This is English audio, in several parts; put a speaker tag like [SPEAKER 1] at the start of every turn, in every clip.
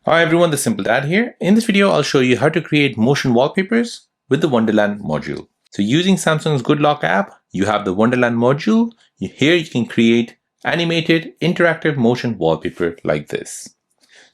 [SPEAKER 1] Hi everyone, the Simple Dad here. In this video, I'll show you how to create motion wallpapers with the Wonderland module. So using Samsung's Good Lock app, you have the Wonderland module. Here you can create animated interactive motion wallpaper like this.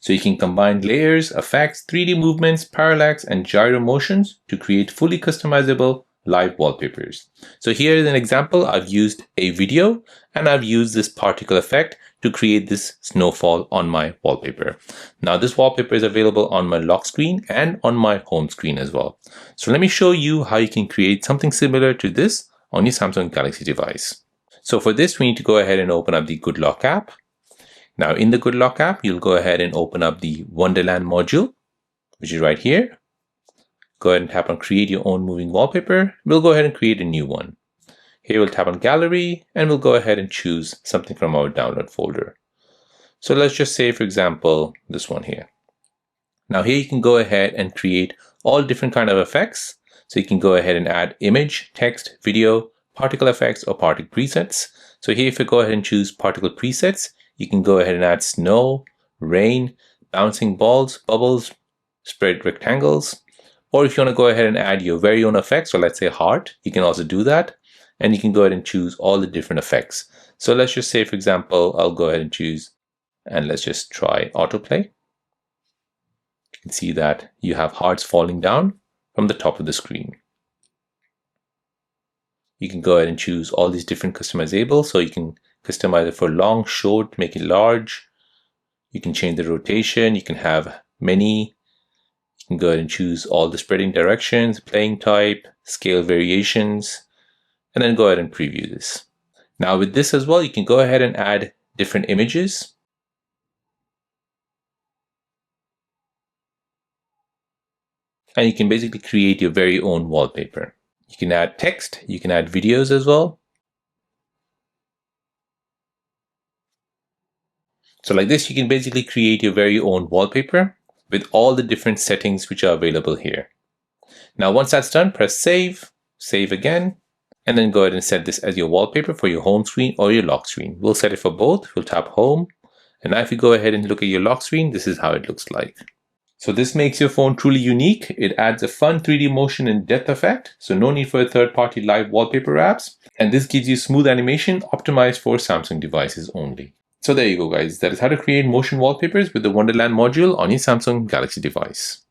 [SPEAKER 1] So you can combine layers, effects, 3D movements, parallax, and gyro motions to create fully customizable live wallpapers. So here is an example. I've used a video and I've used this particle effect to create this snowfall on my wallpaper. Now this wallpaper is available on my lock screen and on my home screen as well. So let me show you how you can create something similar to this on your Samsung Galaxy device. So for this, we need to go ahead and open up the Good Lock app. Now in the Good Lock app, you'll go ahead and open up the Wonderland module, which is right here. Go ahead and tap on create your own moving wallpaper. We'll go ahead and create a new one. Here we'll tap on gallery and we'll go ahead and choose something from our download folder. So let's just say, for example, this one here. Now here you can go ahead and create all different kind of effects. So you can go ahead and add image, text, video, particle effects, or particle presets. So here if you go ahead and choose particle presets, you can go ahead and add snow, rain, bouncing balls, bubbles, spread rectangles. Or if you want to go ahead and add your very own effects, so let's say heart, you can also do that. And you can go ahead and choose all the different effects. So let's just say, for example, I'll go ahead and choose, and let's just try autoplay. You can see that you have hearts falling down from the top of the screen. You can go ahead and choose all these different customizables. So you can customize it for long, short, make it large. You can change the rotation. You can have many. You can go ahead and choose all the spreading directions, playing type, scale variations, and then go ahead and preview this. Now with this as well, you can go ahead and add different images. And you can basically create your very own wallpaper. You can add text, you can add videos as well. So like this, you can basically create your very own wallpaper with all the different settings which are available here. Now once that's done, press save, save again, and then go ahead and set this as your wallpaper for your home screen or your lock screen. We'll set it for both. We'll tap home. And now if you go ahead and look at your lock screen, this is how it looks like. So this makes your phone truly unique. It adds a fun 3D motion and depth effect. So no need for a third-party live wallpaper apps. And this gives you smooth animation optimized for Samsung devices only. So there you go, guys. That is how to create motion wallpapers with the Wonderland module on your Samsung Galaxy device.